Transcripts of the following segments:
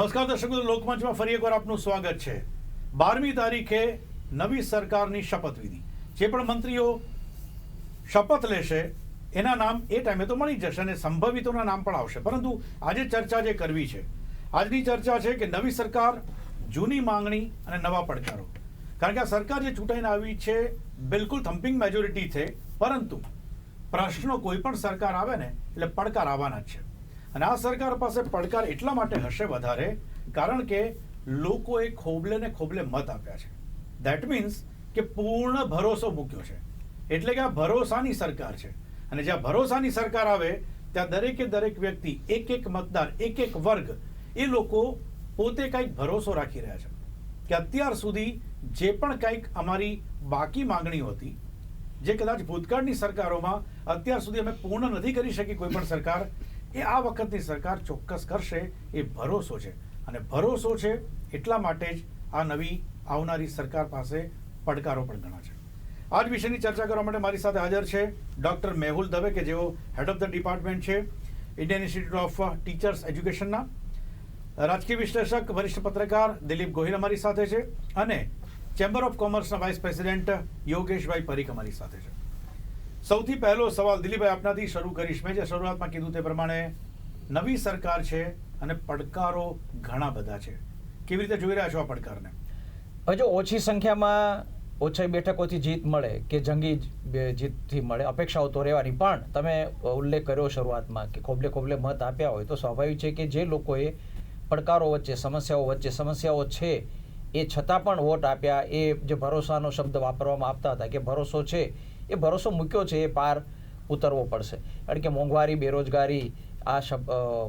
નમસ્કાર દર્શક મિત્રો, લોકમંચમાં ફરી એકવાર આપનું સ્વાગત છે। 12મી તારીખે નવી સરકારની શપથવિધિ, જે પણ મંત્રીઓ શપથ લેશે એના નામ એ ટાઈમે તો મળી જશે અને સંભવિતોના નામ પણ આવશે, પરંતુ આજે ચર્ચા જે કરવી છે, આજની ચર્ચા છે કે નવી સરકાર, જૂની માંગણી અને નવા પડકારો। કારણ કે આ સરકાર જે ચૂંટાઈને આવી છે બિલકુલ થમ્પિંગ મેજોરિટી છે, પરંતુ પ્રશ્નો કોઈ પણ સરકાર આવે ને એટલે પડકાર આવવાના જ છે। અને આ સરકાર પાસે પડકાર એટલા માટે હશે વધારે કારણ કે લોકોએ ખોબલે ને ખોબલે મત આપ્યા છે। દેટ મીન્સ કે પૂર્ણ ભરોસો મૂક્યો છે, એટલે કે આ ભરોસાની સરકાર છે। અને જ્યાં ભરોસાની સરકાર આવે ત્યાં દરેકે દરેક વ્યક્તિ, એક એક મતદાર, એક એક વર્ગ, એ લોકો પોતે કંઈક ભરોસો રાખી રહ્યા છે કે અત્યાર સુધી જે પણ કંઈક અમારી બાકી માંગણીઓ હતી, જે કદાચ ભૂતકાળની સરકારોમાં અત્યાર સુધી અમે પૂર્ણ નથી કરી શકી કોઈ પણ સરકાર, એ આ વખતની સરકાર ચોક્કસ કરશે, એ ભરોસો છે। અને ભરોસો છે એટલા માટે જ આ નવી આવનારી સરકાર પાસે પડકારો પણ ઘણા છે। આ જ વિષયની ચર્ચા કરવા માટે મારી સાથે હાજર છે ડૉક્ટર મેહુલ દવે, કે જેઓ હેડ ઓફ ધ ડિપાર્ટમેન્ટ છે ઇન્ડિયન ઇન્સ્ટિટ્યૂટ ઓફ ટીચર્સ એજ્યુકેશનના, રાજકીય વિશ્લેષક, વરિષ્ઠ પત્રકાર દિલીપ ગોહિલ અમારી સાથે છે, અને ચેમ્બર ઓફ કોમર્સના વાઇસ પ્રેસિડેન્ટ યોગેશભાઈ પરીખ અમારી સાથે છે। સૌથી પહેલો સવાલ દિલીપભાઈ આપનાથી શરૂ કરીશ। મેં જે શરૂઆતમાં કીધું તે પ્રમાણે નવી સરકાર છે અને પડકારો ઘણા બધા છે, કેવી રીતે જોઈ રહ્યા છો આ પડકારને? હજુ ઓછી સંખ્યામાં ઓછી બેઠકોથી જીત મળે કે જંગી જીતથી મળે, અપેક્ષાઓ તો રહેવાની, પણ તમે ઉલ્લેખ કર્યો શરૂઆતમાં કે ખોબલે ખોબલે મત આપ્યા હોય તો સ્વાભાવિક છે કે જે લોકોએ પડકારો વચ્ચે, સમસ્યાઓ છે એ છતાં પણ વોટ આપ્યા, એ જે ભરોસાનો શબ્દ વાપરવામાં આવતા હતા કે ભરોસો છે, એ ભરોસો મૂક્યો છે, એ પાર ઉતરવો પડશે। કારણ કે મોંઘવારી, બેરોજગારી આ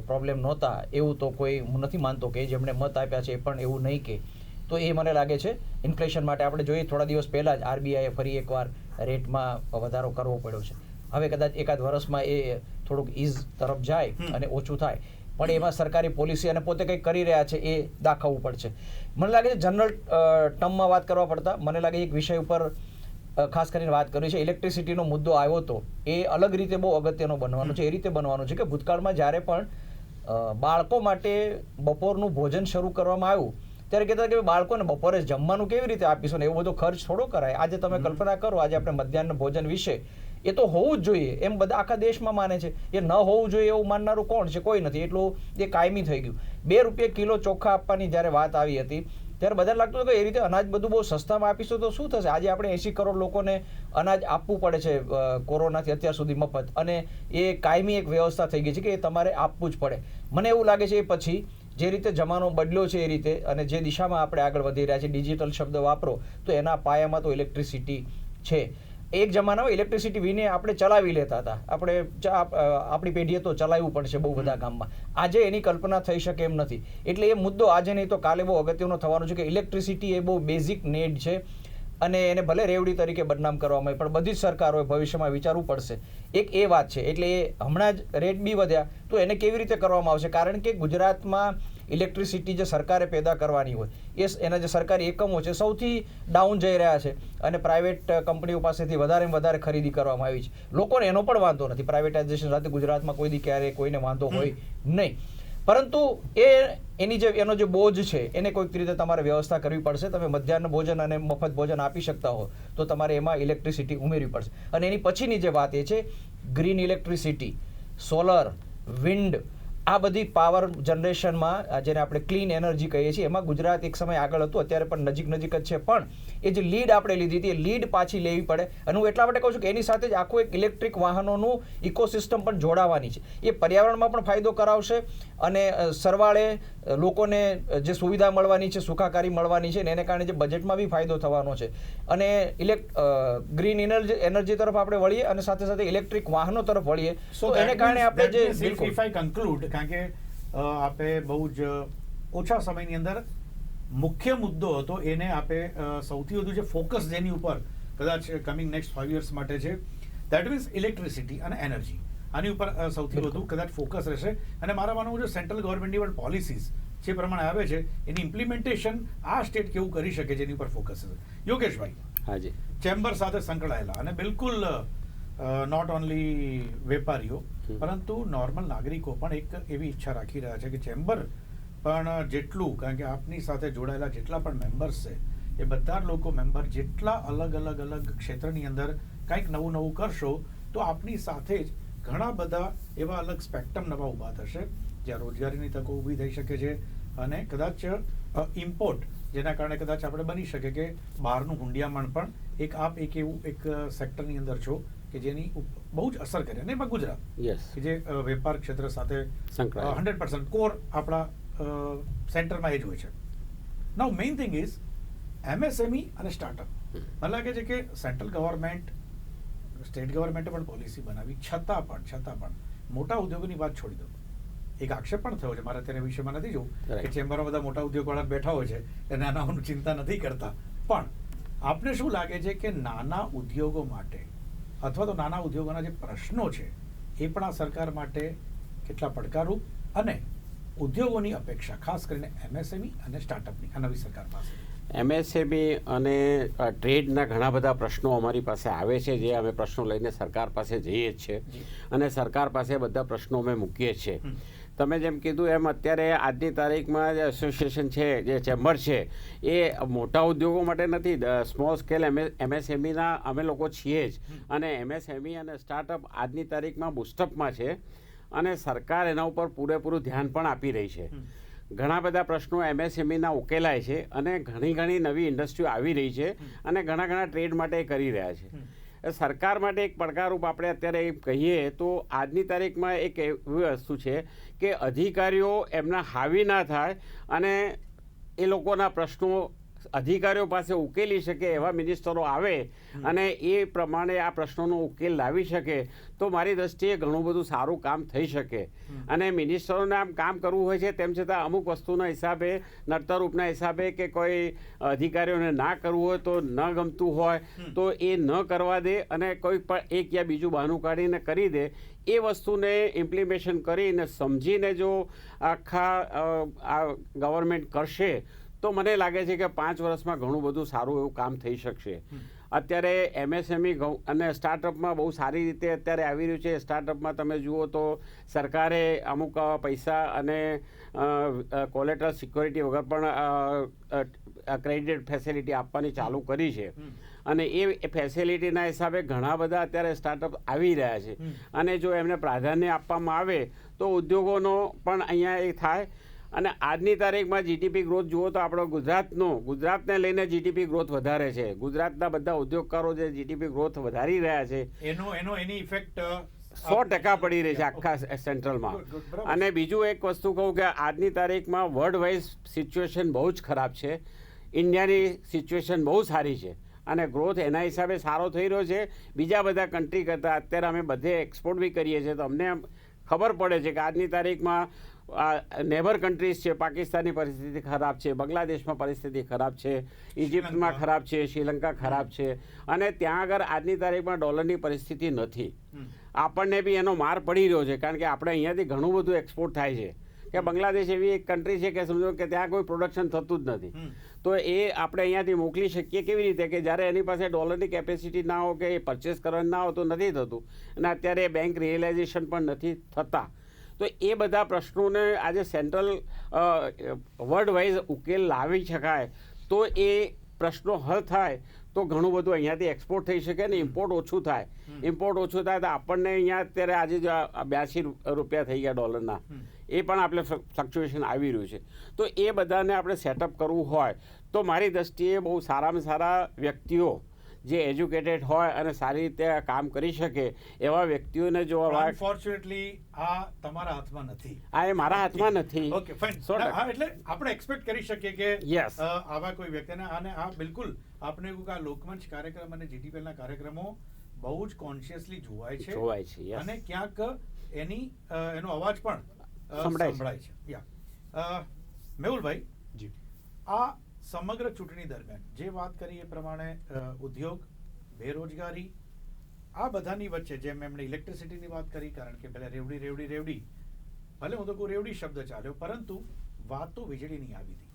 પ્રોબ્લેમ નહોતા એવું તો કોઈ, હું નથી માનતો કે જેમણે મત આપ્યા છે એ પણ એવું નહીં કે, તો એ મને લાગે છે ઇન્ફ્લેશન માટે આપણે જોઈએ થોડા દિવસ પહેલાં જ આરબીઆઈએ ફરી એકવાર રેટમાં વધારો કરવો પડ્યો છે। હવે કદાચ એકાદ વર્ષમાં એ થોડુંક ઇઝ તરફ જાય અને ઓછું થાય, પણ એમાં સરકારી પોલિસી અને પોતે કંઈક કરી રહ્યા છે એ દાખવવું પડશે। મને લાગે છે જનરલ ટર્મમાં વાત કરવા પડતા, મને લાગે એક વિષય ઉપર ખાસ કરીને વાત કરી છે, ઇલેક્ટ્રિસિટીનો મુદ્દો આવ્યો તો એ અલગ રીતે બહુ અગત્યનો બનવાનો છે। એ રીતે બનવાનો છે કે ભૂતકાળમાં જ્યારે પણ બાળકો માટે બપોરનું ભોજન શરૂ કરવામાં આવ્યું ત્યારે કહેતા કે બાળકોને બપોરે જમવાનું કેવી રીતે આપીશું ને, એવો બધો ખર્ચ થોડો કરાય। આજે તમે કલ્પના કરો, આજે આપણે મધ્યાહન ભોજન વિશે એ તો હોવું જ જોઈએ એમ બધા આખા દેશમાં માને છે, એ ન હોવું જોઈએ એવું માનનારું કોણ છે? કોઈ નથી, એટલું એ કાયમી થઈ ગયું। 2 રૂપિયા કિલો ચોખા આપવાની જ્યારે વાત આવી હતી ત્યારે બધાને લાગતું હતું કે એ રીતે અનાજ બધું બહુ સસ્તામાં આપીશું તો શું થશે? આજે આપણે 80 કરોડ લોકોને અનાજ આપવું પડે છે કોરોનાથી અત્યાર સુધી મફત, અને એ કાયમી એક વ્યવસ્થા થઈ ગઈ છે કે એ તમારે આપવું જ પડે। મને એવું લાગે છે એ પછી જે રીતે જમાનો બદલ્યો છે એ રીતે, અને જે દિશામાં આપણે આગળ વધી રહ્યા છીએ, ડિજિટલ શબ્દ વાપરો તો એના પાયામાં તો ઇલેક્ટ્રિસિટી છે। એક જમાનામાં ઇલેક્ટ્રિસિટી વિને આપણે ચલાવી લેતા હતા, આપણે આપણી પેઢીએ તો ચલાવવું પડશે બહુ બધા ગામમાં, આજે એની કલ્પના થઈ શકે એમ નથી। એટલે એ મુદ્દો આજે નહીં તો કાલે બહુ અગત્યનો થવાનો છે કે ઇલેક્ટ્રિસિટી એ બહુ બેઝિક નીડ છે, અને એને ભલે રેવડી તરીકે બદનામ કરવામાં આવે પણ બધી જ સરકારોએ ભવિષ્યમાં વિચારવું પડશે। એક એ વાત છે, એટલે એ હમણાં જ રેટ બી વધ્યા તો એને કેવી રીતે કરવામાં આવશે? કારણ કે ગુજરાતમાં ઇલેક્ટ્રિસિટી જે સરકારે પેદા કરવાની હોય એના જે સરકારી એકમો છે સૌથી ડાઉન જઈ રહ્યા છે, અને પ્રાઇવેટ કંપનીઓ પાસેથી વધારે ખરીદી કરવામાં આવી છે। લોકોને એનો પણ વાંધો નથી, પ્રાઇવેટાઇઝેશન સાથે ગુજરાતમાં કોઈ દી ક્યારેય કોઈને વાંધો હોય નહીં, પરંતુ એનો જે બોજ છે એને કોઈક રીતે તમારે વ્યવસ્થા કરવી પડશે। તમે મધ્યાહન ભોજન અને મફત ભોજન આપી શકતા હો તો તમારે એમાં ઇલેક્ટ્રિસિટી ઉમેરવી પડશે। અને એની પછીની જે વાત એ છે ગ્રીન ઇલેક્ટ્રિસિટી, સોલર, વિન્ડ, આ બધી પાવર જનરેશનમાં જેને આપણે ક્લીન એનર્જી કહીએ છીએ, એમાં ગુજરાત એક સમય આગળ હતું, અત્યારે પણ નજીક જ છે, પણ એ જે લીડ આપણે લીધી હતી એ લીડ પાછી લેવી પડે। અને હું એટલા માટે કહું છું કે એની સાથે જ આખું એક ઇલેક્ટ્રિક વાહનોનું ઇકોસિસ્ટમ પણ જોડાવાની છે, એ પર્યાવરણમાં પણ ફાયદો કરાવશે, અને સરવાળે લોકોને જે સુવિધા મળવાની છે, સુખાકારી મળવાની છે, ને એને કારણે જે બજેટમાં બી ફાયદો થવાનો છે। અને ગ્રીન એનર્જી તરફ આપણે વળીએ અને સાથે સાથે ઇલેક્ટ્રિક વાહનો તરફ વળીએ તો એને કારણે આપણે જે બિલકુલ, કારણ કે આપે બહુ જ ઓછા સમયની અંદર મુખ્ય મુદ્દો હતો એને આપે સૌથી વધુ જે ફોકસ જેની ઉપર કદાચ કમિંગ નેક્સ્ટ 5 years માટે છે, દેટ મીન્સ ઇલેક્ટ્રિસિટી અને એનર્જી, આની ઉપર સૌથી વધુ કદાચ ફોકસ રહેશે। અને મારા માનવું છે સેન્ટ્રલ ગવર્મેન્ટની પણ પોલિસીઝ જે પ્રમાણે આવે છે એની ઇમ્પ્લિમેન્ટેશન આ સ્ટેટ કેવું કરી શકે જેની ઉપર ફોકસ છે। યોગેશભાઈ, હાજી, ચેમ્બર સાથે સંકળાયેલા અને બિલકુલ નોટ ઓનલી વેપારીઓ પરંતુ નોર્મલ નાગરિકો પણ એક એવી ઈચ્છા રાખી રહ્યા છે કે ચેમ્બર પણ જેટલું, કારણ કે આપની સાથે જોડાયેલા જેટલા પણ મેમ્બર્સ છે એ બધા લોકો મેમ્બર જેટલા અલગ અલગ અલગ ક્ષેત્રની અંદર કંઈક નવું નવું કરશો તો આપની સાથે જ ઘણા બધા એવા અલગ સ્પેક્ટ્રમ નવા ઊભા થશે જ્યાં રોજગારીની તકો ઊભી થઈ શકે છે અને કદાચ ઇમ્પોર્ટ, જેના કારણે કદાચ આપણે બની શકે કે બહારનું હુંડિયામણ પણ એક એવું એક સેક્ટરની અંદર છો કે જેની બહુ જ અસર કરે, અને એમાં ગુજરાત કે જે વેપાર ક્ષેત્ર સાથે 100% કોર આપણા સેન્ટરમાં એ જ હોય છે. નાઉ મેઇન થિંગ ઇઝ MSME અને સ્ટાર્ટઅપ. મને લાગે છે કે સેન્ટ્રલ ગવર્મેન્ટ, સ્ટેટ ગવર્મેન્ટે પણ પોલિસી બનાવી, છતાં પણ મોટા ઉદ્યોગોની વાત છોડી દો. એક આક્ષેપ પણ થયો છે, મારે અત્યારે વિષયમાં નથી જોવું કે ચેમ્બરમાં બધા મોટા ઉદ્યોગવાળા બેઠા હોય છે એ નાનાઓનું ચિંતા નથી કરતા, પણ આપને શું લાગે છે કે નાના ઉદ્યોગો માટે અથવા તો નાના ઉદ્યોગોના જે પ્રશ્નો છે એ પણ આ સરકાર માટે કેટલા પડકારરૂપ, અને ઉદ્યોગોની અપેક્ષા ખાસ કરીને MSME અને સ્ટાર્ટઅપની આ નવી સરકાર પાસે? MSME અને ટ્રેડના ઘણા બધા પ્રશ્નો અમારી પાસે આવે છે, જે અમે પ્રશ્નો લઈને સરકાર પાસે જઈએ જ છીએ અને સરકાર પાસે બધા પ્રશ્નો અમે મૂકીએ છીએ. તમે જેમ કીધું એમ અત્યારે આજની તારીખમાં જે એસોસિએશન છે, જે ચેમ્બર છે, એ મોટા ઉદ્યોગો માટે નથી, સ્મોલ સ્કેલ MSMEના અમે લોકો છીએ જ. અને MSME અને સ્ટાર્ટઅપ આજની તારીખમાં બુસ્ટઅપમાં છે અને સરકાર એના ઉપર પૂરેપૂરું ધ્યાન પણ આપી રહી છે. ઘણા બધા પ્રશ્નો MSMEના ઉકેલાય છે અને ઘણી નવી ઇન્ડસ્ટ્રીઓ આવી રહી છે અને ઘણા ટ્રેડ માટે કરી રહ્યા છે. સરકાર માટે એક પડકારરૂપ આપણે અત્યારે કહીએ તો આજની તારીખમાં એક એવી વસ્તુ છે કે અધિકારીઓ એમના હાવી ના થાય અને એ લોકોના પ્રશ્નો અધિકારીઓ પાસે ઉકેલી શકે એવા મિનિસ્ટરો આવે અને એ પ્રમાણે આ પ્રશ્નોનો ઉકેલ લાવી શકે તો મારી દ્રષ્ટિએ ઘણું બધું સારું કામ થઈ શકે. અને મિનિસ્ટરોને આમ કામ કરવું હોય છે, તેમ છતાં અમુક વસ્તુના હિસાબે, નડતરરૂપના હિસાબે કે કોઈ અધિકારીઓને ના કરવું હોય તો ન ગમતું હોય તો એ ન કરવા દે અને કોઈ પણ એક યા બીજું બહાનું કાઢીને કરી દે. એ વસ્તુને ઇમ્પ્લિમેશન કરીને સમજીને જો આખા આ ગવર્મેન્ટ કરશે તો મને લાગે છે કે 5 વર્ષમાં ઘણું બધું સારું એવું કામ થઈ શકશે. અત્યારે MSME અને સ્ટાર્ટઅપમાં બહુ સારી રીતે અત્યારે આવી રહ્યું છે. સ્ટાર્ટઅપમાં તમે જુઓ તો સરકારે અમુક પૈસા અને કોલેટરલ સિક્યોરિટી વગર પણ ક્રેડિટ ફેસિલિટી આપવાની ચાલુ કરી છે અને એ ફેસિલિટીના હિસાબે ઘણા બધા અત્યારે સ્ટાર્ટઅપ આવી રહ્યા છે અને જો એમને પ્રાધાન્ય આપવામાં આવે તો ઉદ્યોગોનો પણ અહીંયા એ થાય. અને આજની તારીખમાં GDP ગ્રોથ જુઓ તો આપણો ગુજરાતને લઈને GDP ગ્રોથ વધારે છે. ગુજરાતના બધા ઉદ્યોગકારો જે GDP ગ્રોથ વધારી રહ્યા છે એની ઇફેક્ટ 100% પડી રહી છે આખા સેન્ટ્રલમાં. અને બીજું એક વસ્તુ કહું કે આજની તારીખમાં વર્લ્ડ વાઇઝ સિચ્યુએશન બહુ જ ખરાબ છે. ઇન્ડિયાની સિચ્યુએશન બહુ સારી છે અને ગ્રોથ એના હિસાબે સારો થઈ રહ્યો છે બીજા બધા કન્ટ્રી કરતાં. અત્યારે અમે બધે એક્સપોર્ટ બી કરીએ છીએ તો અમને ખબર પડે છે કે આજની તારીખમાં નેબર કન્ટ્રીઝ છે, પાકિસ્તાનની પરિસ્થિતિ ખરાબ છે, બાંગ્લાદેશમાં પરિસ્થિતિ ખરાબ છે, ઇજિપ્તમાં ખરાબ છે, શ્રીલંકા ખરાબ છે અને ત્યાં આગળ આજની તારીખમાં ડોલરની પરિસ્થિતિ નથી. આપણને બી એનો માર પડી રહ્યો છે કારણ કે આપણે અહીંયાથી ઘણું બધું એક્સપોર્ટ થાય છે કે બાંગ્લાદેશ એવી એક કન્ટ્રી છે કે સમજો કે ત્યાં કોઈ પ્રોડક્શન થતું જ નથી, તો એ આપણે અહીંયાથી મોકલી શકીએ કેવી રીતે કે જ્યારે એની પાસે ડોલરની કેપેસિટી ના હોય કે એ પરચેસ કરવાનું ના હોય તો નથી થતું. અને અત્યારે બેંક રિયલાઇઝેશન પણ નથી થતા. તો એ બધા પ્રશ્નોને આજે સેન્ટ્રલ વર્લ્ડ વાઇઝ ઉકેલ લાવી શકાય તો એ પ્રશ્નો હલ થાય તો ઘણું બધું અહીંયાથી એક્સપોર્ટ થઈ શકે ને ઇમ્પોર્ટ ઓછું થાય. ઇમ્પોર્ટ ઓછું થાય તો આપણને અહીંયા અત્યારે આજે જ 82 રૂપિયા થઈ ગયા ડોલરના, એ પણ આપણે ફ્લક્ચ્યુએશન આવી રહ્યું છે. તો એ બધાને આપણે સેટઅપ કરવું હોય તો મારી દ્રષ્ટિએ બહુ સારામાં સારા વ્યક્તિઓ જે એજ્યુકેટેડ હોય અને સારી રીતે કામ કરી શકે એવા વ્યક્તિઓને જો અનફોર્ચ્યુનેટલી આ તમારા હાથમાં નથી, આ એ મારા હાથમાં નથી. Okay fine. એટલે આપણે એક્સપેક્ટ કરી શકીએ કે આવા કોઈ વ્યક્તિને, અને આ બિલકુલ આપણે એવું કે આ લોકમંચ કાર્યક્રમ અને GTPLના કાર્યક્રમો બહુ જ કોન્શિયસલી જોવાય છે અને ક્યાંક એનો અવાજ પણ સંભળાય છે. મેહુલભાઈ જી, આ સમગ્ર ચૂંટણી દરમિયાન જે વાત કરી એ પ્રમાણે ઉદ્યોગ, બેરોજગારી, આ બધાની વચ્ચે જેમ એમણે ઇલેક્ટ્રિસિટીની વાત કરી, કારણ કે પહેલા રેવડી ભલે હું તો કહું રેવડી શબ્દ ચાલ્યો પરંતુ વાત તો વીજળીની આવી હતી.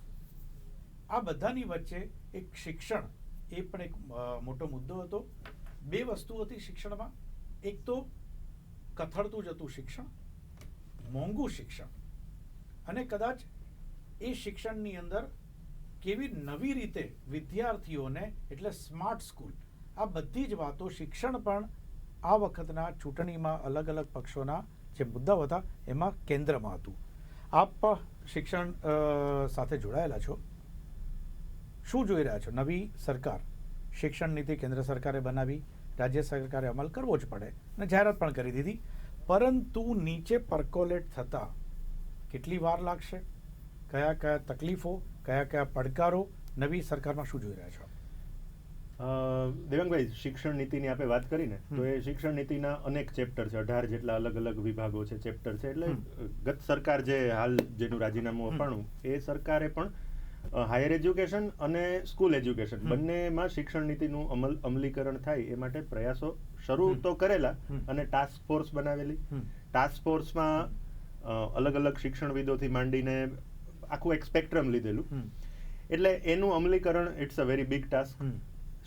આ બધાની વચ્ચે એક શિક્ષણ એ પણ એક મોટો મુદ્દો હતો. 2 વસ્તુ હતી શિક્ષણમાં, એક તો કથળતું જતું શિક્ષણ, મોંઘું શિક્ષણ, અને કદાચ એ શિક્ષણની અંદર કેવી નવી રીતે વિદ્યાર્થીઓને, એટલે સ્માર્ટ સ્કૂલ, આ બધી જ વાતો શિક્ષણ પણ આ વખતના ચૂંટણીમાં અલગ અલગ પક્ષોના જે મુદ્દાઓ હતા એમાં કેન્દ્રમાં હતું. આપ શિક્ષણ સાથે જોડાયેલા છો, શું જોઈ રહ્યા છો? નવી સરકાર, શિક્ષણ નીતિ કેન્દ્ર સરકારે બનાવી, રાજ્ય સરકારે અમલ કરવો જ પડે અને જાહેરાત પણ કરી દીધી, પરંતુ નીચે પરકોલેટ થતા કેટલી વાર લાગશે? કયા કયા તકલીફો, કયા કયા પડકારો નવી સરકારમાં શું જોઈ રહ્યા છો? દેવાંગભાઈ, શિક્ષણ નીતિની આપણે વાત કરીને તો એ શિક્ષણ નીતિના અનેક ચેપ્ટર છે, 18 જેટલા અલગ અલગ વિભાગો છે, ચેપ્ટર છે. એટલે ગત સરકાર જે હાલ જેનું રાજીનામું અપાણું, એ સરકારે પણ હાયર એજ્યુકેશન અને સ્કૂલ એજ્યુકેશન બંનેમાં શિક્ષણ નીતિનું અમલીકરણ થાય એ માટે પ્રયાસો શરૂ તો કરેલા અને ટાસ્ક ફોર્સ બનાવેલી. ટાસ્ક ફોર્સમાં અલગ અલગ શિક્ષણવિદોથી માંડીને આખું એક સ્પેક્ટ્રમ લીધેલું. એટલે એનું અમલીકરણ it's a very big task.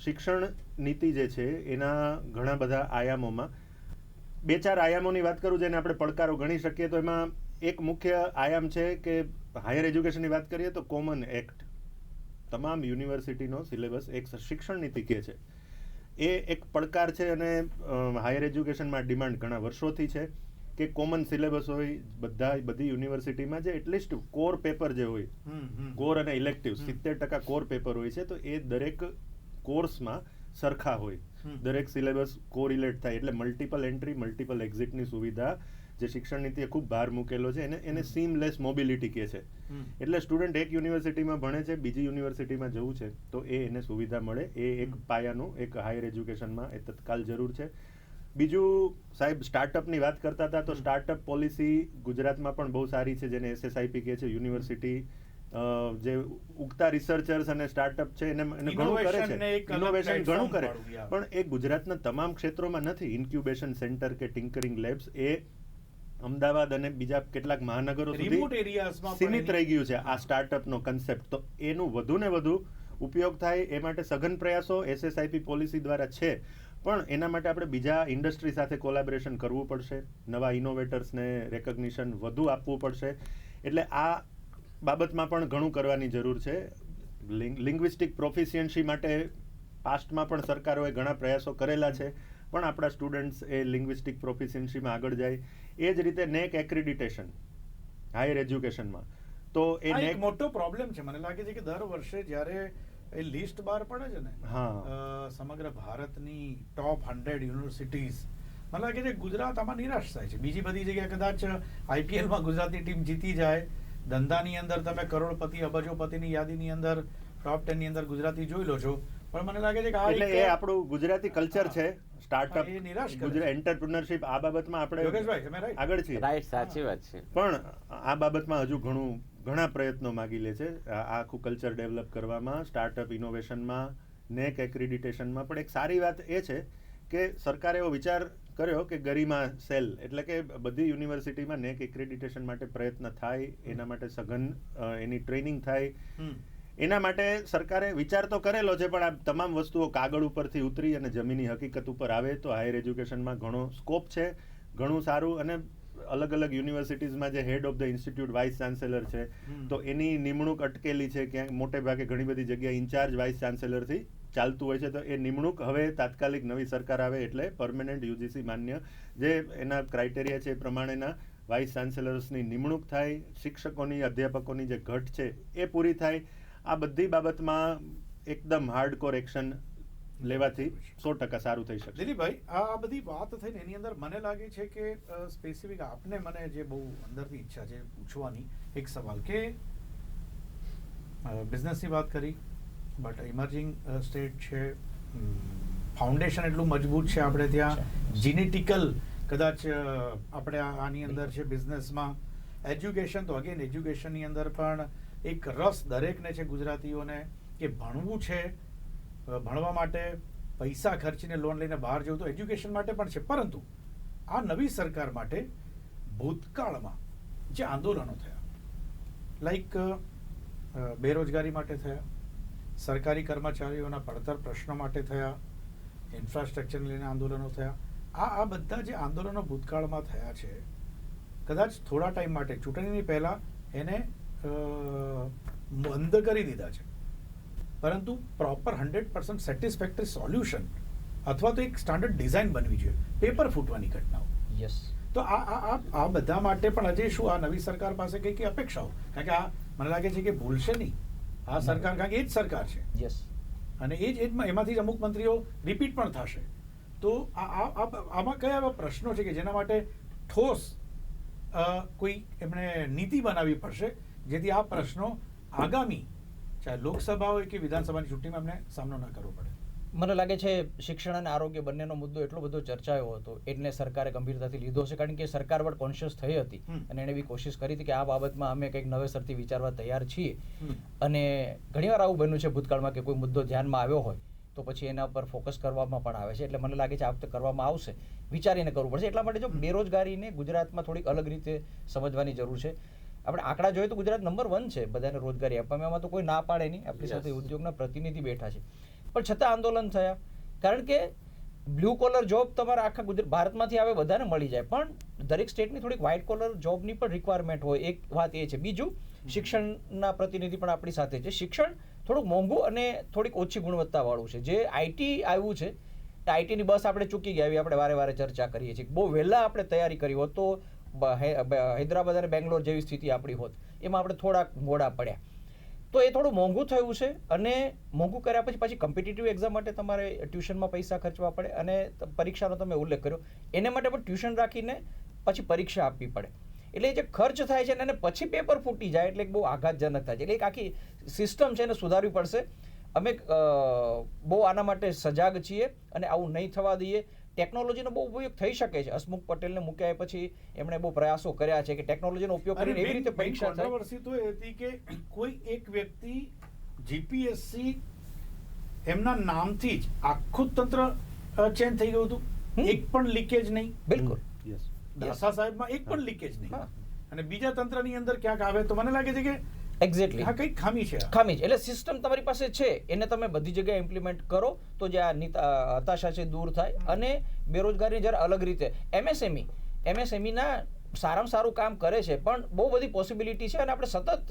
શિક્ષણ નીતિ જે છે એના ઘણા બધા આયામોમાં 2-4 આયામોની વાત કરું જેને આપણે પડકારો ગણી શકીએ તો એમાં એક મુખ્ય આયામ છે કે હાયર એજ્યુકેશનની વાત કરીએ તો કોમન એક્ટ, તમામ યુનિવર્સિટીનો સિલેબસ એક શિક્ષણ નીતિ કહે છે, એ એક પડકાર છે. અને હાયર એજ્યુકેશનમાં ડિમાન્ડ ઘણા વર્ષોથી છે કે કોમન સિલેબસ હોય બધી યુનિવર્સિટીમાં, જે એટલીસ્ટ કોર પેપર જે હોય, કોર અને ઇલેક્ટિવ 70% કોર પેપર હોય છે, તો એ દરેક કોર્સમાં સરખા હોય, દરેક સિલેબસ કોરિલેટ થાય. એટલે મલ્ટિપલ એન્ટ્રી, મલ્ટિપલ એક્ઝિટની સુવિધા જે શિક્ષણ નીતિએ ખૂબ ભાર મૂકેલો છે, એને સીમલેસ મોબિલિટી કહે છે. એટલે સ્ટુડન્ટ એક યુનિવર્સિટીમાં ભણે છે, બીજી યુનિવર્સિટીમાં જવું છે તો એને સુવિધા મળે. એ એક પાયાનું એક હાયર એજ્યુકેશનમાં એ તત્કાલ જરૂર છે. બીજું, સાહેબ સ્ટાર્ટઅપની વાત કરતા હતા, તો સ્ટાર્ટઅપ પોલિસી ગુજરાતમાં પણ બહુ સારી છે, જેને SSIP કહે છે. યુનિવર્સિટી જે ઉગતા રિસર્ચર્સ અને સ્ટાર્ટઅપ છે એને ઘણું કરે છે, ઇનોવેશન ઘણું કરે, પણ એ ગુજરાતના તમામ ક્ષેત્રોમાં નથી. ઇન્ક્યુબેશન સેન્ટર કે ટિંકરિંગ લેબ્સ એ અમદાવાદ અને બીજા કેટલાક મહાનગરો સુધી સીમિત રહી ગયું છે આ સ્ટાર્ટઅપનો કન્સેપ્ટ. તો એનું વધુ ને વધુ ઉપયોગ થાય એ માટે સઘન પ્રયાસો SSIP પોલિસી દ્વારા છે. પણ એના માટે આપણે બીજા ઇન્ડસ્ટ્રી સાથે કોલેબોરેશન કરવું પડશે, નવા ઇનોવેટર્સને રેકગ્નિશન વધુ આપવું પડશે. એટલે આ બાબતમાં પણ ઘણું કરવાની જરૂર છે. લિંગ્વિસ્ટિક પ્રોફિશિયન્સી માટે પાસ્ટમાં પણ સરકારોએ ઘણા પ્રયાસો કરેલા છે, પણ આપણા સ્ટુડન્ટ્સ એ લિંગ્વિસ્ટિક પ્રોફિશિયન્સીમાં આગળ જાય. એ જ રીતે નેક એક્રિડિટેશન હાયર એજ્યુકેશનમાં, તો એ એક મોટો પ્રોબ્લેમ છે. મને લાગે છે કે દર વર્ષે જ્યારે એ લિસ્ટ બહાર પડે છે ને, સમગ્ર ભારતની ટોપ 100 યુનિવર્સિટીઝ, મને લાગે છે ગુજરાત આમાં નિરાશ થાય છે. બીજી બધી જગ્યાએ કદાચ IPLમાં ગુજરાતની ટીમ જીતી જાય, ધંધાની અંદર તમે કરોડપતિ અબજોપતિની યાદીની અંદર ટોપ 10 ની અંદર ગુજરાતી જોઈ લો છો, પણ મને લાગે છે કે એટલે એ આપણું ગુજરાતી કલ્ચર છે, સ્ટાર્ટઅપ, ગુજરાત એન્ટરપ્રિન્યોરશિપ, આ બાબતમાં આપણે આગળ છીએ. રાઈટ, સાચી વાત છે. પણ આ બાબતમાં હજુ ઘણા પ્રયત્નો માગી લે છે આ આખું કલ્ચર ડેવલપ કરવામાં, સ્ટાર્ટઅપ ઇનોવેશનમાં, નેક એક્રિડિટેશનમાં. પણ એક સારી વાત એ છે કે સરકારે એવો વિચાર કર્યો કે ગરિમા સેલ, એટલે કે બધી યુનિવર્સિટીમાં નેક એક્રેડિટેશન માટે પ્રયત્ન થાય, એના માટે સઘન એની ટ્રેનિંગ થાય. એના માટે સરકારે વિચાર તો કરેલો છે, પણ આ તમામ વસ્તુઓ કાગળ ઉપરથી ઉતરી અને જમીની હકીકત ઉપર આવે તો હાયર એજ્યુકેશનમાં ઘણો સ્કોપ છે, ઘણું સારું. અને અલગ અલગ યુનિવર્સિટીઝમાં જે head of the institute vice chancellor છે, તો એની નિમણૂક અટકેલી છે ક્યાંક, મોટે ભાગે ઘણી બધી જગ્યાએ ઇન્ચાર્જ વાઇસ ચાન્સેલરથી ચાલતું હોય છે. તો એ નિમણૂક હવે તાત્કાલિક નવી સરકાર આવે એટલે પરમેનન્ટ UGC માન્ય જે એના ક્રાઇટેરિયા છે એ પ્રમાણેના વાઇસ ચાન્સેલર્સની નિમણૂક થાય, શિક્ષકોની, અધ્યાપકોની જે ઘટ છે એ પૂરી થાય. આ બધી બાબતમાં એકદમ હાર્ડકોર એક્શન લેવાથી 100% સારું થઈ શકશે. દિલીપભાઈ, આ બધી વાત થઈને એની અંદર મને લાગે છે કે સ્પેસિફિક આપને મને જે બહુ અંદરથી ઈચ્છા છે પૂછવાની એક સવાલ કે બિઝનેસની વાત કરી, બટ ઇમર્જિંગ સ્ટેટ છે, ફાઉન્ડેશન એટલું મજબૂત છે આપણે ત્યાં, જીનેટિકલ કદાચ આપણે આની અંદર છે બિઝનેસમાં, એજ્યુકેશન તો અગેન એજ્યુકેશનની અંદર પણ એક રસ દરેકને છે ગુજરાતીઓને કે ભણવું છે, ભણવા માટે પૈસા ખર્ચીને લોન લઈને બહાર જવું તો એજ્યુકેશન માટે પણ છે. પરંતુ આ નવી સરકાર માટે ભૂતકાળમાં જે આંદોલનો થયા, લાઈક બેરોજગારી માટે થયા, સરકારી કર્મચારીઓના પડતર પ્રશ્નો માટે થયા, ઇન્ફ્રાસ્ટ્રક્ચરને લઈને આંદોલનો થયા, આ બધા જે આંદોલનો ભૂતકાળમાં થયા છે, કદાચ થોડા ટાઈમ માટે ચૂંટણીની પહેલા એને બંધ કરી દીધા છે, પરંતુ પ્રોપર 100% સેટિસ્ફેક્ટરી સોલ્યુશન અથવા તો એક સ્ટાન્ડર્ડ ડિઝાઇન બનવી જોઈએ. પેપર ફૂટવાની ઘટનાઓ, યસ, તો આ બધા માટે પણ હજી શું આ નવી સરકાર પાસે કઈ કઈ અપેક્ષાઓ? કારણ કે આ મને લાગે છે કે ભૂલશે નહીં આ સરકાર, કારણ કે એ જ સરકાર છે યસ, અને એમાંથી જ અમુક મંત્રીઓ રિપીટ પણ થશે. તો આમાં કયા એવા પ્રશ્નો છે કે જેના માટે ઠોસ કોઈ એમણે નીતિ બનાવવી પડશે જેથી આ પ્રશ્નો આગામી ચાહે લોકસભા હોય કે વિધાનસભાની ચૂંટણીમાં એમને સામનો ના કરવો પડે? મને લાગે છે શિક્ષણ અને આરોગ્ય બંનેનો મુદ્દો એટલો બધો ચર્ચાયો હતો એટલે સરકારે ગંભીરતાથી લીધો છે, કારણ કે સરકાર પણ કોન્શિયસ થઈ હતી અને એણે એવી કોશિશ કરી હતી કે આ બાબતમાં અમે કંઈક નવેસરથી વિચારવા તૈયાર છીએ. અને ઘણીવાર આવું બન્યું છે ભૂતકાળમાં કે કોઈ મુદ્દો ધ્યાનમાં આવ્યો હોય તો પછી એના પર ફોકસ કરવામાં પણ આવે છે. એટલે મને લાગે છે આ વખતે કરવામાં આવશે, વિચારીને કરવું પડશે. એટલા માટે જો બેરોજગારીને ગુજરાતમાં થોડીક અલગ રીતે સમજવાની જરૂર છે. આપણે આંકડા જોઈએ તો ગુજરાત નંબર 1 છે બધાને રોજગારી આપવામાં, એમાં તો કોઈ ના પાડે નહીં. આપણી સાથે ઉદ્યોગના પ્રતિનિધિ બેઠા છે, પણ છતાં આંદોલન થયા. કારણ કે બ્લુ કોલર જોબ તમારા આખા ભારતમાંથી આવે બધાને મળી જાય, પણ દરેક સ્ટેટની થોડીક વ્હાઇટ કોલર જોબની પણ રિક્વાયરમેન્ટ હોય. એક વાત એ છે. બીજું, શિક્ષણના પ્રતિનિધિ પણ આપણી સાથે છે. શિક્ષણ થોડુંક મોંઘું અને થોડીક ઓછી ગુણવત્તાવાળું છે. જે આઈટી આવ્યું છે, આઈટીની બસ આપણે ચૂકી ગયા, એવી આપણે વારે વારે ચર્ચા કરીએ છીએ. બહુ વહેલા આપણે તૈયારી કરી હોત તો હૈદરાબાદ અને બેંગ્લોર જેવી સ્થિતિ આપણી હોત. એમાં આપણે થોડાક મોડા પડ્યા. તો એ થોડું મોંઘું થયું છે, અને મોંઘું કર્યા પછી કોમ્પિટિટિવ એક્ઝામ માટે તમારે ટ્યુશનમાં પૈસા ખર્ચવા પડે, અને પરીક્ષાનો તમે ઉલ્લેખ કર્યો, એને માટે પણ ટ્યુશન રાખીને પછી પરીક્ષા આપવી પડે. એટલે જે ખર્ચ થાય છે અને પછી પેપર ફૂટી જાય એટલે બહુ આઘાતજનક થાય છે. એટલે એક આખી સિસ્ટમ છે એને સુધારવી પડશે. અમે બહુ આના માટે સજાગ છીએ અને આવું નહીં થવા દઈએ. ટેકનોલોજીનો બહુ ઉપયોગ થઈ શકે છે. હસમુખ પટેલને મૂક્યા પછી એમણે બહુ પ્રયાસો કર્યા છે કે ટેકનોલોજીનો ઉપયોગ કરીને એવી રીતે પરીક્ષા થાય. કોન્ટ્રોવર્સી તો એ હતી કે કોઈ એક વ્યક્તિ જીપીએસસી એમના નામથી જ આખું તંત્ર ચેન્જ થઈ ગયું હતું. એક પણ લીકેજ નહીં. બિલકુલ, દાસા સાહેબમાં એક પણ લીકેજ નહીં, અને બીજા તંત્રની અંદર ક્યાંક આવે તો મને લાગે છે કે એક્ઝેક્ટલી હા કંઈક ખામી છે. એટલે સિસ્ટમ તમારી પાસે છે, એને તમે બધી જગ્યાએ ઇમ્પ્લિમેન્ટ કરો તો જે આ હતાશા છે દૂર થાય. અને બેરોજગારી જરા અલગ રીતે એમએસએમઈના સારામાં સારું કામ કરે છે, પણ બહુ બધી પોસિબિલિટી છે અને આપણે સતત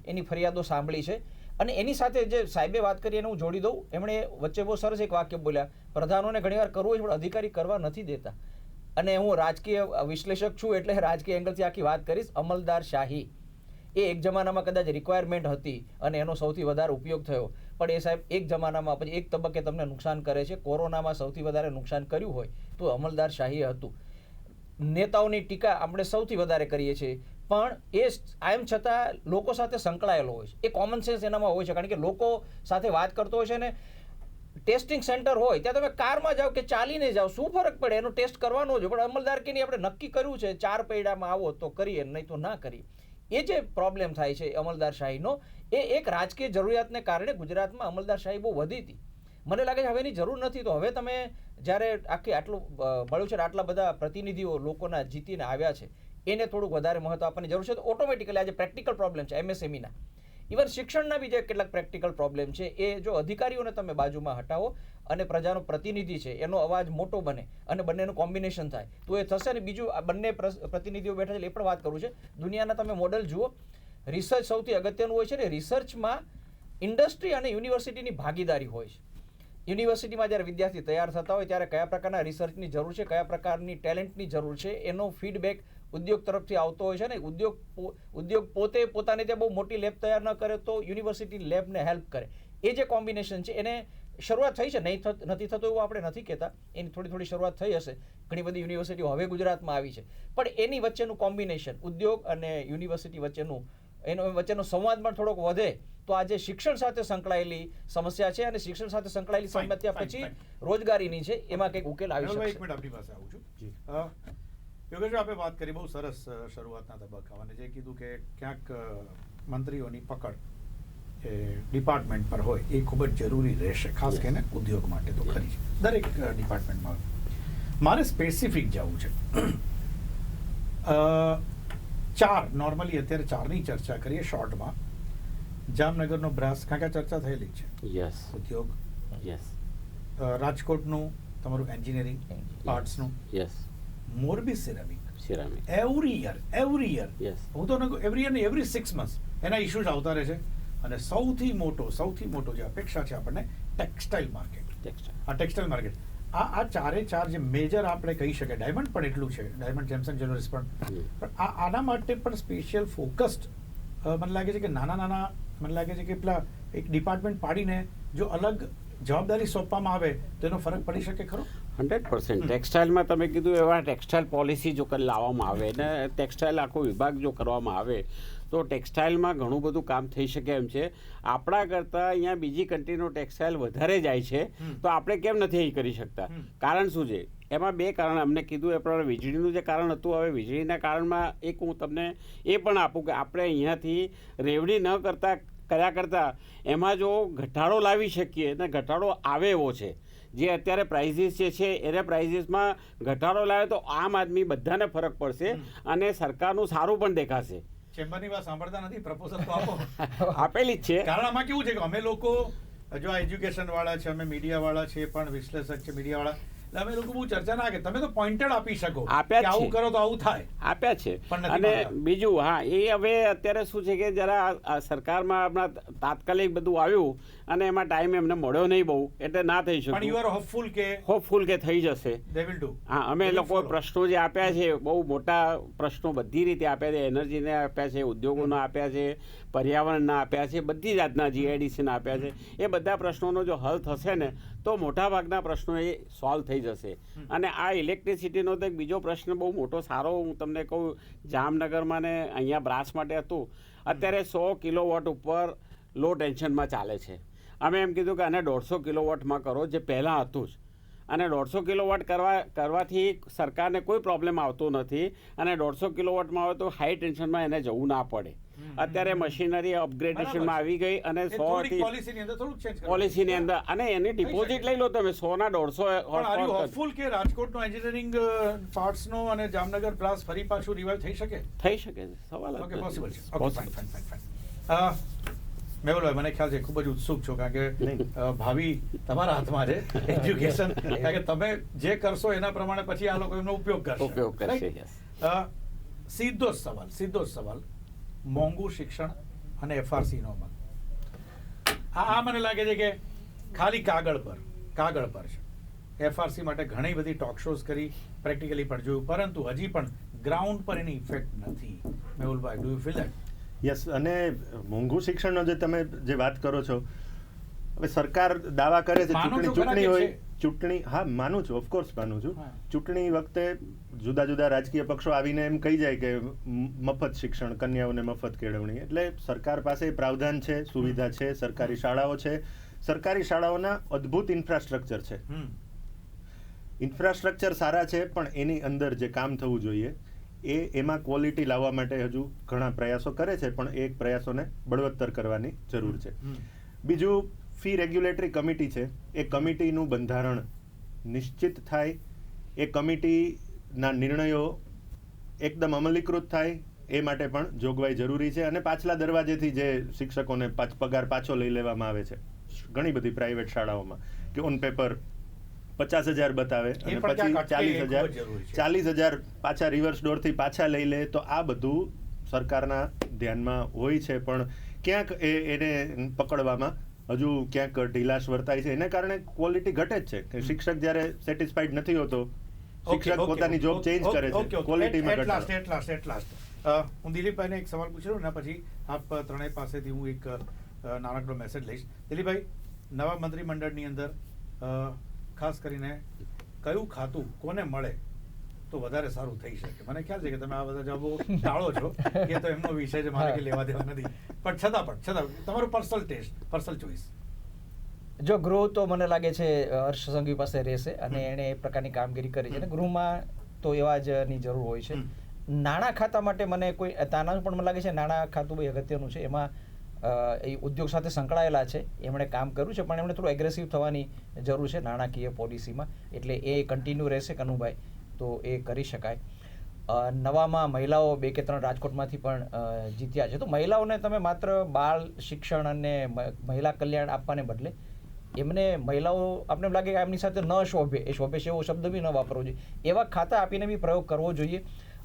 એની ફરિયાદો સાંભળી છે. અને એની સાથે જે સાહેબે વાત કરી એને હું જોડી દઉં. એમણે વચ્ચે બહુ સરસ એક વાક્ય બોલ્યા, પ્રધાનોને ઘણીવાર કરવું હોય પણ અધિકારી કરવા નથી દેતા. અને હું રાજકીય વિશ્લેષક છું એટલે રાજકીય એંગલથી આખી વાત કરીશ. અમલદાર શાહી એ એક જમાનામાં કદાચ રિક્વાયરમેન્ટ હતી અને એનો સૌથી વધારે ઉપયોગ થયો, પણ એ સાહેબ એક જમાનામાં પછી એક તબક્કે તમને નુકસાન કરે છે. કોરોનામાં સૌથી વધારે નુકસાન કર્યું હોય તો અમલદાર શાહી હતું. નેતાઓની ટીકા આપણે સૌથી વધારે કરીએ છીએ, પણ એ આમ છતાં લોકો સાથે સંકળાયેલો હોય છે. એ કોમન સેન્સ એનામાં હોય છે, કારણ કે લોકો સાથે વાત કરતો હોય છે. ને ટેસ્ટિંગ સેન્ટર હોય ત્યાં તમે કારમાં જાઓ કે ચાલીને જાઓ, શું ફરક પડે? એનો ટેસ્ટ કરવાનો જ. પણ અમલદાર કે નહીં, આપણે નક્કી કર્યું છે 4 પૈડામાં આવો તો કરીએ, નહીં તો ના કરીએ. એ જે પ્રોબ્લેમ થાય છે અમલદાર શાહીનો, એ એક રાજકીય જરૂરિયાતને કારણે ગુજરાતમાં અમલદાર શાહી બહુ વધી હતી. મને લાગે છે હવે એની જરૂર નથી. તો હવે તમે જ્યારે આટલું મળ્યું છે, આટલા બધા પ્રતિનિધિઓ લોકોના જીતીને આવ્યા છે, એને થોડુંક વધારે મહત્વ આપવાની જરૂર છે. તો ઓટોમેટિકલી આજે પ્રેક્ટિકલ પ્રોબ્લેમ છે એમએસએમઈના, ઇવન શિક્ષણના બી જે કેટલાક પ્રેક્ટિકલ પ્રોબ્લેમ છે, એ જો અધિકારીઓને તમે બાજુમાં હટાવો અને પ્રજાનો પ્રતિનિધિ છે એનો અવાજ મોટો બને અને બંનેનું કોમ્બિનેશન થાય તો એ થશે. ને બીજું, આ બંને પ્રતિનિધિઓ બેઠા છે એ પણ વાત કરું છે, દુનિયાના તમે મોડલ જુઓ. રિસર્ચ સૌથી અગત્યનું હોય છે ને રિસર્ચમાં ઇન્ડસ્ટ્રી અને યુનિવર્સિટીની ભાગીદારી હોય છે. યુનિવર્સિટીમાં જ્યારે વિદ્યાર્થી તૈયાર થતા હોય ત્યારે કયા પ્રકારના રિસર્ચની જરૂર છે, કયા પ્રકારની ટેલેન્ટની જરૂર છે, એનો ફીડબેક ઉદ્યોગ તરફથી આવતો હોય છે. ને ઉદ્યોગ પોતે પોતાને ત્યાં બહુ મોટી લેબ તૈયાર ન કરે તો યુનિવર્સિટી લેબને હેલ્પ કરે. એ જે કોમ્બિનેશન છે એને શરૂઆત થઈ છે, નથી થતું એવું આપણે નથી કહેતા. એની થોડી શરૂઆત થઈ હશે. ઘણી બધી યુનિવર્સિટીઓ હવે ગુજરાતમાં આવી છે, પણ એની વચ્ચેનું કોમ્બિનેશન ઉદ્યોગ અને યુનિવર્સિટી વચ્ચેનો સંવાદ પણ થોડોક વધે તો આજે શિક્ષણ સાથે સંકળાયેલી સમસ્યા છે અને શિક્ષણ સાથે સંકળાયેલી સમસ્યા પછી રોજગારીની છે, એમાં કંઈક ઉકેલ આવી શકે. એક મિનિટ આપણી પાસે આવું છું. યોગેશ, આપણે વાત કરી બહુ સરસ શરૂઆતના તબક્કામાં, જે કીધું કે ક્યાંક મંત્રીઓની પકડ એ ડિપાર્ટમેન્ટ પર હોય એ ખૂબ જ જરૂરી રહેશે, ખાસ કરીને ઉદ્યોગ માટે તો ખરી છે, દરેક ડિપાર્ટમેન્ટમાં. મારે સ્પેસિફિક જવું છે. 4 નોર્મલી અત્યારે 4ની ચર્ચા કરીએ શોર્ટમાં. જામનગરનો બ્રાસ, કાંકા ચર્ચા થયેલી છે. યસ. ઉદ્યોગ. યસ. રાજકોટનું તમારું એન્જિનિયરિંગ પાર્ટ્સનું. Yes. Morbi ceramic. Ceramic. Every year yes. હું તો એવરી યર ને એવરી 6 months એના ઇસ્યુઝ આવતા રહે છે. અને સૌથી મોટો જે અપેક્ષા છે આપણને ટેક્સટાઇલ માર્કેટ. આ ટેક્સટાઇલ માર્કેટ આ ચારે ચાર જે મેજર આપણે કહી શકીએ, ડાયમંડ પણ એટલું છે, ડાયમંડ જેમ્સ એન્ડ જ્વેલરીઝ પણ આના માટે પણ સ્પેશિયલ ફોકસ્ડ મને લાગે છે કે નાના મને લાગે છે કે પેલા એક ડિપાર્ટમેન્ટ પાડીને જો અલગ જવાબદારી સોંપવામાં આવે તો એનો ફરક પડી શકે ખરો? 100%. ટેક્સટાઇલમાં તમે કીધું એવા ટેક્સટાઇલ પોલિસી જો લાવવામાં આવે ને ટેક્સટાઇલ આખો વિભાગ જો કરવામાં આવે તો ટેક્સટાઇલમાં ઘણું બધું કામ થઈ શકે એમ છે. આપણા કરતાં અહીંયા બીજી કન્ટ્રીનો ટેક્સટાઇલ વધારે જાય છે, તો આપણે કેમ નથી એ કરી શકતા? કારણ શું છે? એમાં બે કારણ અમને કીધું એ પ્રમાણે વીજળીનું જે કારણ હતું, હવે વીજળીના કારણમાં એક હું તમને એ પણ આપું કે આપણે અહીંયાથી રેવડી ન કર્યા કરતાં એમાં જો ઘટાડો લાવી શકીએ ને ઘટાડો આવે એવો છે, જે અત્યારે પ્રાઇઝીસ જે છે એને પ્રાઇઝીસમાં ઘટાડો લાવે તો આમ આદમી બધાને ફરક પડશે અને સરકારનું સારું પણ દેખાશે. ચેમ્બરની વાત સાંભળતા નથી, પ્રપોઝલ તો આપો. આપેલી જ છે. કારણ આમાં કેવું છે કે અમે લોકો જો આ એજ્યુકેશન વાળા છે, અમે મીડિયા વાળા છે, પણ વિશ્લેષક છે મીડિયા વાળા, એટલે અમે લોકો બહુ ચર્ચા ના કે તમે તો પોઈન્ટેડ આપી શકો કે આવું કરો તો આવું થાય. આપ્યા છે. અને બીજું એ હવે અત્યારે શું છે કે જરા સરકારમાં હમણાં તાત્કાલિક બધું આવ્યું અને એમાં ટાઈમ એમને મળ્યો નહીં બહુ, એટલે ના થઈ શકે. પણ યુ આર હોપફુલ કે થઈ જશે. They will do. હા, અમે લોકો પ્રશ્નો જે આપ્યા છે બહુ મોટા પ્રશ્નો બધી રીતે આપ્યા છે, એનર્જીને આપ્યા છે, ઉદ્યોગોના આપ્યા છે, પર્યાવરણના આપ્યા છે, બધી જાતના જીઆઈડીસીના આપ્યા છે. એ બધા પ્રશ્નોનો જો હલ થશે ને તો મોટાભાગના પ્રશ્નો એ સોલ્વ થઈ જશે. અને આ ઇલેક્ટ્રિસિટીનો તો એક બીજો પ્રશ્ન બહુ મોટો સારો હું તમને કહું, જામનગરમાં ને અહીંયા બ્રાસ માટે હતું, અત્યારે 100 કિલોવોટ ઉપર લો ટેન્શનમાં ચાલે છે. અમે એમ કીધું કે આને 150 કિલોવોટમાં કરો, જે પહેલાં હતું જ. અને 150 કિલોવોટ કરવાથી સરકારને કોઈ પ્રોબ્લેમ આવતો નથી. અને 150 કિલોવોટમાં આવે તો હાઈ ટેન્શનમાં એને જવું ના પડે. અત્યારે મશીનરી અપગ્રેડેશનમાં આવી ગઈ અને 100 પોલિસીની અંદર અને એની ડિપોઝિટ લઈ લો તમે 100 ના 150. હોપફુલ કે રાજકોટનો એન્જિનિયરિંગ પાર્ટ્સનો અને જામનગર બ્લાસ ફરી પાછું રિવાઇવ થઈ શકે? થઈ શકે છે, સવાલ ઓકે, પોસિબલ છે. Okay, fine. મેહુલભાઈ, મને ખ્યાલ છે ખૂબ જ ઉત્સુક છો, કારણ કે ભાવિ તમારા હાથમાં છે, એજ્યુકેશન. કારણ કે તમે જે કરશો એના પ્રમાણે પછી આ લોકો એમનો ઉપયોગ કરશે. સીધો જ સવાલ, મોંઘું શિક્ષણ અને FRC નો અમલ. આ મને લાગે છે કે ખાલી કાગળ પર છે. FRC માટે ઘણી બધી ટોક શોઝ કરી, પ્રેક્ટિકલી પણ જોયું, પરંતુ હજી પણ ગ્રાઉન્ડ પર એની ઇફેક્ટ નથી. Mehulbhai, do you feel that? Yes. અને મોંઘું શિક્ષણનો જે તમે જે વાત કરો છો, હવે સરકાર દાવા કરે છે ચૂંટણી હોય, હા માનું છું, ઓફકોર્સ માનું છું. ચૂંટણી વખતે જુદા જુદા રાજકીય પક્ષો આવીને એમ કહી જાય કે મફત શિક્ષણ, કન્યાઓને મફત કેળવણી. એટલે સરકાર પાસે પ્રાવધાન છે, સુવિધા છે, સરકારી શાળાઓ છે, સરકારી શાળાઓના અદ્ભુત ઇન્ફ્રાસ્ટ્રક્ચર છે. ઇન્ફ્રાસ્ટ્રક્ચર સારા છે, પણ એની અંદર જે કામ થવું જોઈએ એમાં ક્વોલિટી લાવવા માટે હજુ ઘણા પ્રયાસો કરે છે, પણ એ પ્રયાસોને બળવત્તર કરવાની જરૂર છે. બીજું, ફી રેગ્યુલેટરી કમિટી છે, એ કમિટીનું બંધારણ નિશ્ચિત થાય, એ કમિટીના નિર્ણયો એકદમ અમલીકૃત થાય, એ માટે પણ જોગવાઈ જરૂરી છે. અને પાછલા દરવાજેથી જે શિક્ષકોને પગાર પાછો લઈ લેવામાં આવે છે ઘણી બધી પ્રાઇવેટ શાળાઓમાં, કે ઓન પેપર 50,000 બતાવે અને પછી 40,000 પાછા રિવર્સ ડોરથી પાછા લઈ લે, તો આ બધું સરકારના ધ્યાનમાં હોય છે, પણ ક્યાંક એને પકડવામાં હજુ ક્યાંક ઢીલાશ વર્તાય છે. એને કારણે ક્વોલિટી ઘટે જ છે કે શિક્ષક જ્યારે સેટિસ્ફાઈડ નથી હોતો, શિક્ષક પોતાની જોબ ચેન્જ કરે છે, ક્વોલિટીમાં ઘટાડો. હું દિલીપભાઈને એક સવાલ પૂછ્યો, એના પછી આપ ત્રણેય પાસેથી હું એક નાનકડો મેસેજ લઈશ. દિલીપભાઈ, નવા મંત્રીમંડળની અંદર ખાસ કરીને કયું ખાતું કોને મળે તો વધારે સારું થઈ શકે? મને ખ્યાલ છે કે તમે આ બધા જવાબો ટાળો છો, કે તો એમનો વિષય છે, મારે કે લેવા દેવા નથી, પણ છતાં તમારું પર્સનલ ટેસ્ટ, પર્સનલ ચોઈસ. જો ગૃહ તો મને લાગે છે હર્ષ સંઘવી પાસે રહેશે અને એણે એ પ્રકારની કામગીરી કરી છે, અને ગૃહમાં તો એવા જ ની જરૂર હોય છે. નાણાં ખાતા માટે મને કોઈ તાના પણ મને લાગે છે નાણાં ખાતું બહુ અગત્યનું છે. એમાં એ ઉદ્યોગ સાથે સંકળાયેલા છે, એમણે કામ કર્યું છે, પણ એમણે થોડું એગ્રેસિવ થવાની જરૂર છે નાણાકીય પોલિસીમાં, એટલે એ કન્ટિન્યુ રહેશે. કનુભાઈ, તો એ કરી શકાય. નવામાં મહિલાઓ 2 કે 3 રાજકોટમાંથી પણ જીત્યા છે, તો મહિલાઓને તમે માત્ર બાળ શિક્ષણ અને મહિલા કલ્યાણ આપવાને બદલે એમને મહિલાઓ આપણે એમ લાગે કે એમની સાથે ન શોભે, એ શોભે છે એવો શબ્દ બી ન વાપરવો જોઈએ, એવા ખાતા આપીને બી પ્રયોગ કરવો જોઈએ.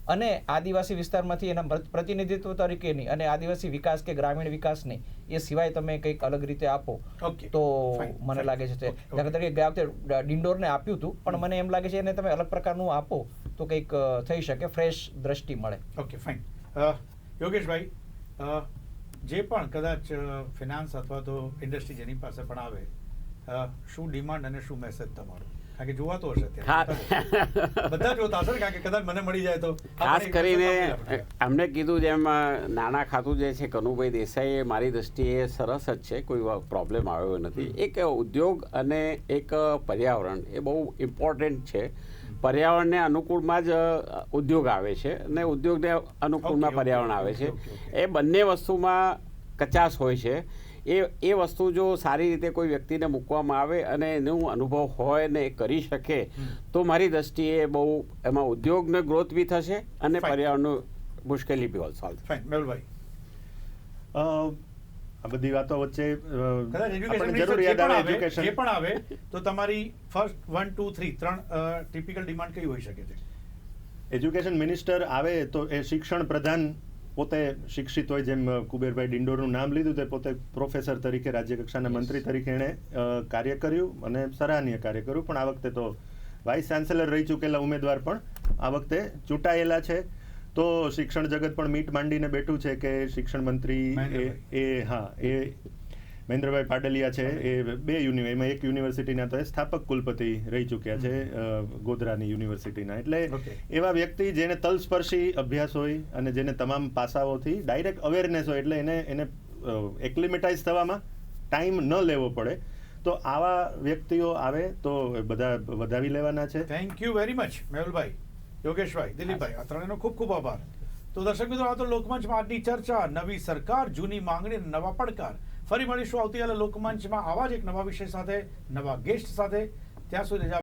અને આદિવાસી વિસ્તારમાંથી એના પ્રતિનિધિત્વ તરીકેની અને આદિવાસી વિકાસ કે ગ્રામીણ વિકાસની એ સિવાય તમે કંઈક અલગ રીતે આપો Okay. તો Fine, મને fine. લાગે છે Okay, દાખલા તરીકે ગયા વખતે ડિંડોરને આપ્યું હતું પણ મને એમ લાગે છે એને તમે અલગ પ્રકારનું આપો તો કંઈક થઈ શકે, ફ્રેશ દ્રષ્ટિ મળે. Okay fine. યોગેશભાઈ, જે પણ કદાચ ફિનાન્સ અથવા તો ઇન્ડસ્ટ્રી જેની પાસે પણ આવે, શું ડિમાન્ડ અને શું મેસેજ તમારો? કારણ કે જોવાતો હશે અત્યારે. બધા જોતા હશે ને, કારણ કે કદાચ મને મળી જાય તો ખાસ કરીને અમને કીધું જેમ નાણાં ખાતું જે છે કનુભાઈ દેસાઈ, એ મારી દ્રષ્ટિએ સરસ જ છે, કોઈ પ્રોબ્લેમ આવ્યો નથી. એક ઉદ્યોગ અને એક પર્યાવરણ એ બહુ ઇમ્પોર્ટન્ટ છે. પર્યાવરણને અનુકૂળમાં જ ઉદ્યોગ આવે છે અને ઉદ્યોગને અનુકૂળમાં પર્યાવરણ આવે છે. એ બંને વસ્તુમાં કચાશ હોય છે. એ વસ્તુ જો સારી રીતે કોઈ વ્યક્તિને મૂકવામાં આવે અને એનો અનુભવ હોય ને એ કરી શકે તો મારી દ્રષ્ટિએ બહુ એમાં ઉદ્યોગને ગ્રોથ બી થશે અને પર્યાવરણનું મુશ્કેલી બી સોલ્વ થશે. ફાઇન. મેહુલભાઈ, આ બધી વાતો વચ્ચે કદાચ આપણને એજ્યુકેશન જરૂર યાદ આવે જે એજ્યુકેશન. પણ આવે તો તમારી ફર્સ્ટ 1 2 3 ત્રણ ટિપિકલ ડિમાન્ડ કઈ હોઈ શકે છે? એજ્યુકેશન મિનિસ્ટર આવે તો એ શિક્ષણ પ્રધાન પોતે શિક્ષિત હોય, જેમ કુબેરભાઈ ડિંડોરનું નામ લીધું તે પોતે પ્રોફેસર તરીકે રાજ્ય કક્ષાના મંત્રી તરીકે એણે કાર્ય કર્યું અને સરાહનીય કાર્ય કર્યું. પણ આ વખતે તો વાઇસ ચાન્સેલર રહી ચૂકેલા ઉમેદવાર પણ આ વખતે ચૂંટાયેલા છે. તો શિક્ષણ જગત પણ મીટ માંડીને બેઠું છે કે શિક્ષણ મંત્રી એ મહેન્દ્રભાઈ પાડલિયા છે, એ એમાં એક યુનિવર્સિટીના તો એ સ્થાપક કુલપતિ રહી ચૂક્યા છે, ગોધરાની યુનિવર્સિટીના. એટલે એવા વ્યક્તિ જેને તલસ્પર્શી અભ્યાસ હોય અને જેને તમામ પાસાઓથી ડાયરેક્ટ અવેરનેસ હોય, એટલે એને એક્લિમેટાઇઝ થવામાં ટાઈમ ન લેવો પડે. તો આવા વ્યક્તિઓ આવે તો બધા વધાવી લેવાના છે. થેન્ક યુ વેરી મચ મેહુલભાઈ, યોગેશભાઈ, દિલીપભાઈ, આ ત્રણેયનો ખૂબ ખૂબ આભાર. તો દર્શક મિત્રો, આ તો લોકમંચમાં આજની ચર્ચા, નવી સરકાર, જૂની માંગણી, નવા પડકાર. ફરી મળીશું આવતીકાલે લોકમંચમાં આવા જ એક નવા વિષય સાથે, નવા ગેસ્ટ સાથે. ત્યાં સુધી